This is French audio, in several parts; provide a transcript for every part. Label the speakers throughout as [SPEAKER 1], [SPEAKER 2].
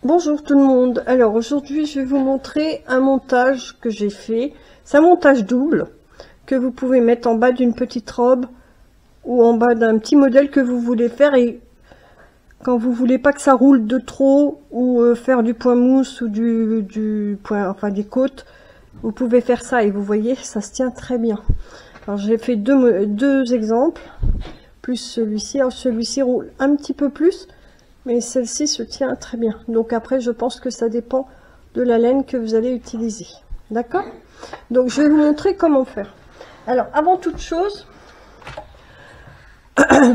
[SPEAKER 1] Bonjour tout le monde. Alors aujourd'hui je vais vous montrer un montage que j'ai fait. C'est un montage double que vous pouvez mettre en bas d'une petite robe ou en bas d'un petit modèle que vous voulez faire, et quand vous voulez pas que ça roule de trop ou faire du point mousse ou du point, enfin des côtes, vous pouvez faire ça et vous voyez ça se tient très bien. Alors j'ai fait deux exemples plus celui-ci. Alors celui-ci roule un petit peu plus, mais celle-ci se tient très bien. Donc après je pense que ça dépend de la laine que vous allez utiliser, d'accord? Donc je vais vous montrer comment faire. Alors avant toute chose,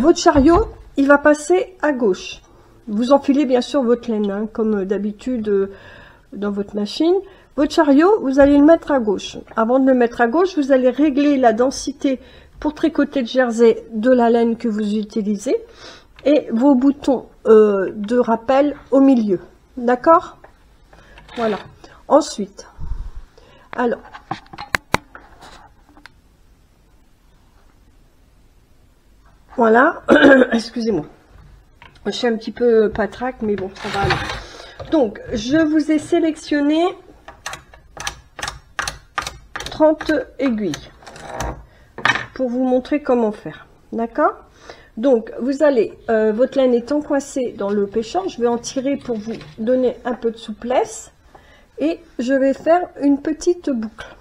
[SPEAKER 1] votre chariot il va passer à gauche. Vous enfilez bien sûr votre laine hein, comme d'habitude dans votre machine. Votre chariot vous allez le mettre à gauche. Avant de le mettre à gauche, vous allez régler la densité pour tricoter le jersey de la laine que vous utilisez et vos boutons de rappel au milieu, d'accord? Voilà. Ensuite, alors voilà. Excusez-moi, je suis un petit peu patraque, mais bon, ça va aller. Donc je vous ai sélectionné 30 aiguilles pour vous montrer comment faire, d'accord? Donc vous allez, votre laine étant coincée dans le pêcheur, je vais en tirer pour vous donner un peu de souplesse et je vais faire une petite boucle.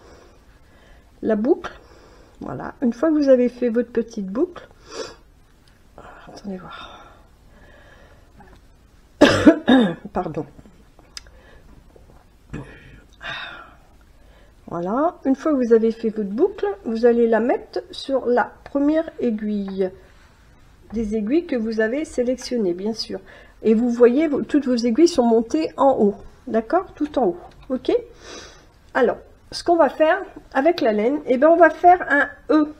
[SPEAKER 1] La boucle, voilà, une fois que vous avez fait votre petite boucle, attendez voir, pardon, voilà, une fois que vous avez fait votre boucle, vous allez la mettre sur la première aiguille des aiguilles que vous avez sélectionnées, bien sûr, et vous voyez toutes vos aiguilles sont montées en haut, d'accord, tout en haut, ok? Alors ce qu'on va faire avec la laine, et ben on va faire un E,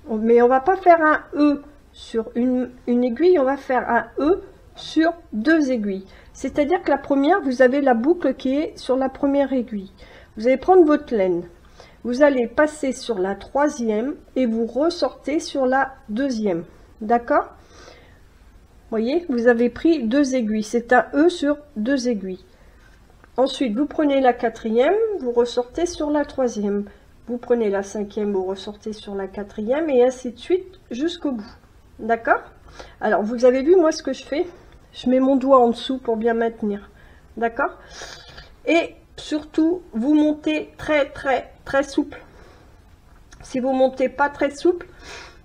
[SPEAKER 1] mais on va pas faire un E sur une aiguille, on va faire un E sur deux aiguilles, c'est à dire que la première, vous avez la boucle qui est sur la première aiguille. Vous allez prendre votre laine, vous allez passer sur la troisième et vous ressortez sur la deuxième, d'accord? Voyez, vous avez pris deux aiguilles, c'est un E sur deux aiguilles. Ensuite vous prenez la quatrième, vous ressortez sur la troisième, vous prenez la cinquième, vous ressortez sur la quatrième, et ainsi de suite jusqu'au bout, d'accord? Alors vous avez vu moi ce que je fais, je mets mon doigt en dessous pour bien maintenir, d'accord? Et surtout vous montez très souple. Si vous montez pas très souple,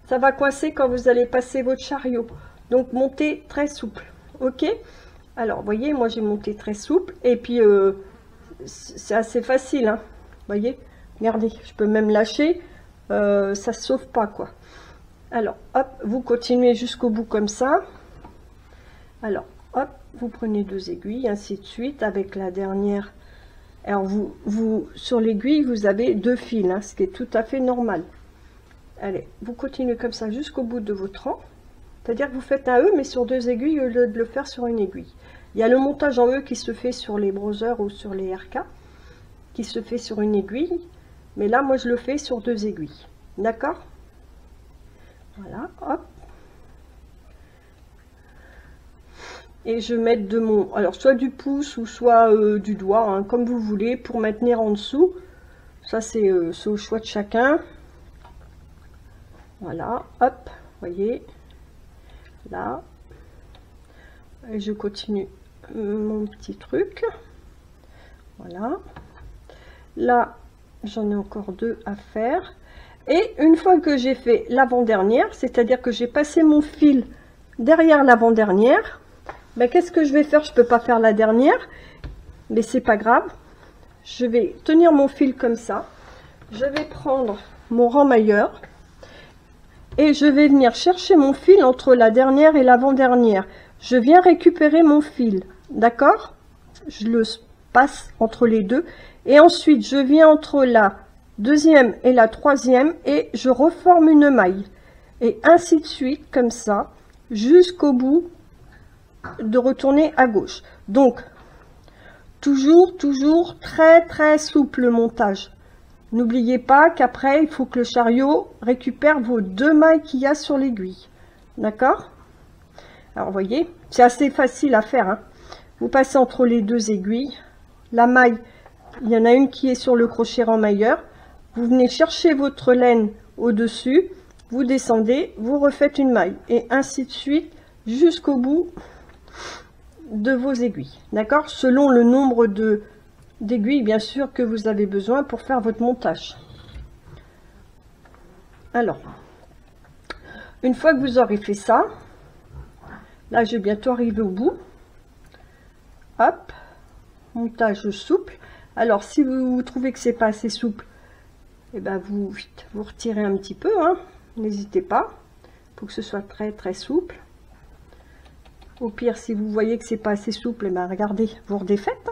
[SPEAKER 1] ça va coincer quand vous allez passer votre chariot. Donc montez très souple, ok? Alors voyez, moi j'ai monté très souple, et puis c'est assez facile hein. Voyez, regardez, je peux même lâcher, ça se sauve pas quoi. Alors hop, vous continuez jusqu'au bout comme ça. Alors hop, vous prenez deux aiguilles, ainsi de suite avec la dernière. Alors vous sur l'aiguille vous avez deux fils hein, ce qui est tout à fait normal. Allez, vous continuez comme ça jusqu'au bout de votre rang, c'est à dire que vous faites un E mais sur deux aiguilles au lieu de le faire sur une aiguille. Il y a le montage en E qui se fait sur les brosseurs ou sur les RK qui se fait sur une aiguille, mais là moi je le fais sur deux aiguilles, d'accord? Voilà, hop, et je mets de mon, alors soit du pouce ou soit du doigt hein, comme vous voulez, pour maintenir en dessous. Ça c'est au choix de chacun. Voilà, hop, voyez là, et je continue mon petit truc. Voilà, là j'en ai encore deux à faire, et une fois que j'ai fait l'avant-dernière, c'est à dire que j'ai passé mon fil derrière l'avant-dernière, ben, qu'est-ce que je vais faire? Je peux pas faire la dernière, mais c'est pas grave, je vais tenir mon fil comme ça, je vais prendre mon renmailleur et je vais venir chercher mon fil entre la dernière et l'avant-dernière. Je viens récupérer mon fil, d'accord? Je le passe entre les deux, et ensuite je viens entre la deuxième et la troisième et je reforme une maille, et ainsi de suite comme ça jusqu'au bout de retourner à gauche. Donc toujours très souple le montage. N'oubliez pas qu'après il faut que le chariot récupère vos deux mailles qu'il y a sur l'aiguille, d'accord? Alors vous voyez, c'est assez facile à faire hein. vous passez entre les deux aiguilles. La maille, il y en a une qui est sur le crochet renmailleur. Vous venez chercher votre laine au-dessus, vous descendez, vous refaites une maille et ainsi de suite jusqu'au bout de vos aiguilles. D'accord? Selon le nombre d'aiguilles, bien sûr, que vous avez besoin pour faire votre montage. Alors, une fois que vous aurez fait ça, là, je vais bientôt arriver au bout. Hop, montage souple. Alors, si vous trouvez que c'est pas assez souple, et ben vous retirez un petit peu, hein. N'hésitez pas. Il faut que ce soit très très souple. Au pire, si vous voyez que c'est pas assez souple, et ben regardez, vous redéfaites.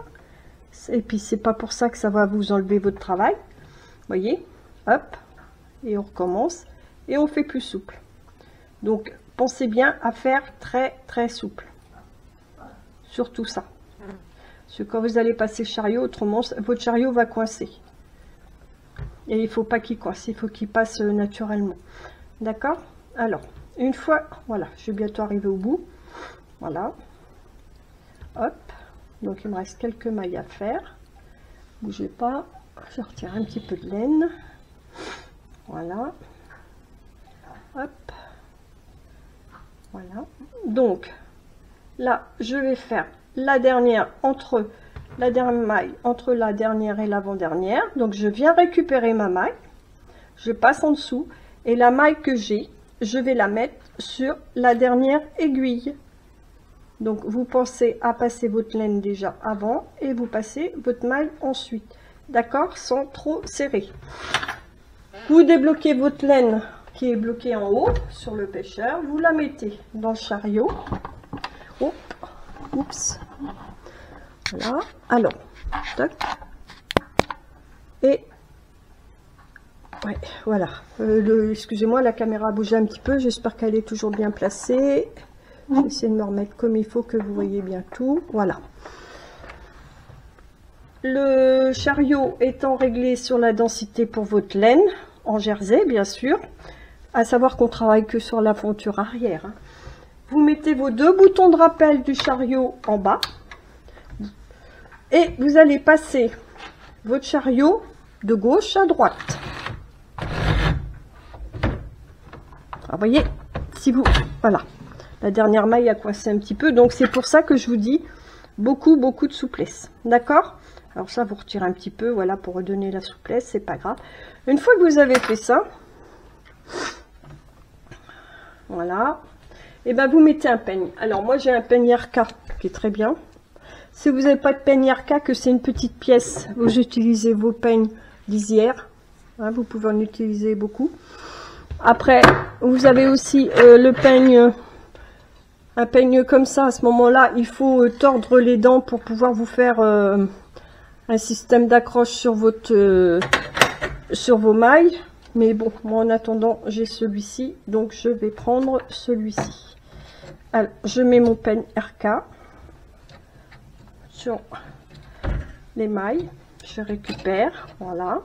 [SPEAKER 1] Et puis c'est pas pour ça que ça va vous enlever votre travail. Voyez, hop, et on recommence et on fait plus souple. Donc pensez bien à faire très très souple. Surtout ça. Parce que quand vous allez passer le chariot, autrement votre chariot va coincer. Et il faut pas qu'il coince, il faut qu'il passe naturellement. D'accord? Alors, une fois, voilà, je vais bientôt arriver au bout. Voilà. Hop. Donc il me reste quelques mailles à faire. Bougez pas. Je retire un petit peu de laine. Voilà. Hop. Voilà. Donc là, je vais faire la dernière entre la dernière maille entre la dernière et l'avant-dernière. Donc je viens récupérer ma maille. Je passe en dessous et la maille que j'ai, je vais la mettre sur la dernière aiguille. Donc vous pensez à passer votre laine déjà avant et vous passez votre maille ensuite, d'accord, sans trop serrer. Vous débloquez votre laine qui est bloquée en haut sur le pêcheur, vous la mettez dans le chariot. Oh, oups, voilà. Alors, tac, et ouais, voilà. Excusez-moi, la caméra bouge un petit peu. J'espère qu'elle est toujours bien placée. Je vais essayer de me remettre comme il faut, que vous voyez bien tout. Voilà. Le chariot étant réglé sur la densité pour votre laine, en jersey bien sûr, à savoir qu'on travaille que sur la fonture arrière. Hein. Vous mettez vos deux boutons de rappel du chariot en bas et vous allez passer votre chariot de gauche à droite. Vous voyez, si vous... Voilà. La dernière maille a coincé un petit peu, donc c'est pour ça que je vous dis beaucoup de souplesse, d'accord? Alors ça, vous retirez un petit peu, voilà, pour redonner la souplesse, c'est pas grave. Une fois que vous avez fait ça, voilà, et ben vous mettez un peigne. Alors moi j'ai un peigne RK qui est très bien. Si vous n'avez pas de peigne RK, que c'est une petite pièce, vous utilisez vos peignes lisières, hein, vous pouvez en utiliser beaucoup. Après, vous avez aussi le peigne... Un peigne comme ça, à ce moment-là, il faut tordre les dents pour pouvoir vous faire un système d'accroche sur sur vos mailles. Mais bon, moi en attendant, j'ai celui-ci, donc je vais prendre celui-ci. Alors, je mets mon peigne RK sur les mailles, je récupère, voilà.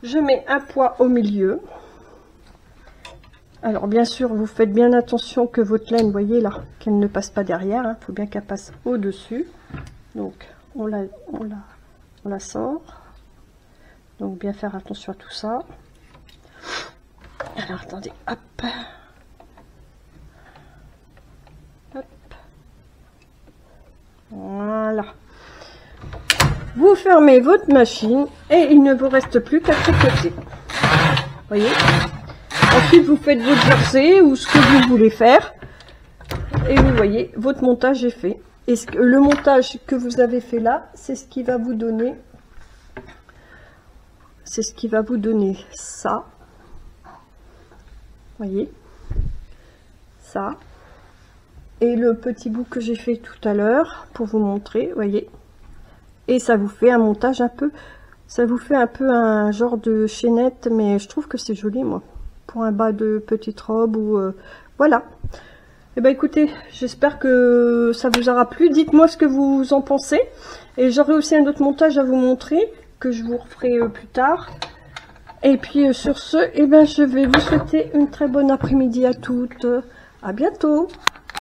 [SPEAKER 1] Je mets un poids au milieu. Alors bien sûr, vous faites bien attention que votre laine, voyez là, qu'elle ne passe pas derrière. Il faut bien qu'elle passe au-dessus. Donc on la sort. Donc bien faire attention à tout ça. Alors attendez, hop. Hop. Voilà. Vous fermez votre machine et il ne vous reste plus qu'à tricoter. Voyez. Ensuite, vous faites votre jersey ou ce que vous voulez faire. Et vous voyez, votre montage est fait. Et le montage que vous avez fait là, c'est ce qui va vous donner... C'est ce qui va vous donner ça. Voyez. Ça. Et le petit bout que j'ai fait tout à l'heure, pour vous montrer, voyez. Et ça vous fait un montage un peu... Ça vous fait un peu un genre de chaînette, mais je trouve que c'est joli, moi. Pour un bas de petite robe ou voilà. Et ben écoutez, j'espère que ça vous aura plu. Dites-moi ce que vous en pensez. Et j'aurai aussi un autre montage à vous montrer que je vous referai plus tard. Et puis sur ce, et ben je vais vous souhaiter une très bonne après-midi à toutes. À bientôt.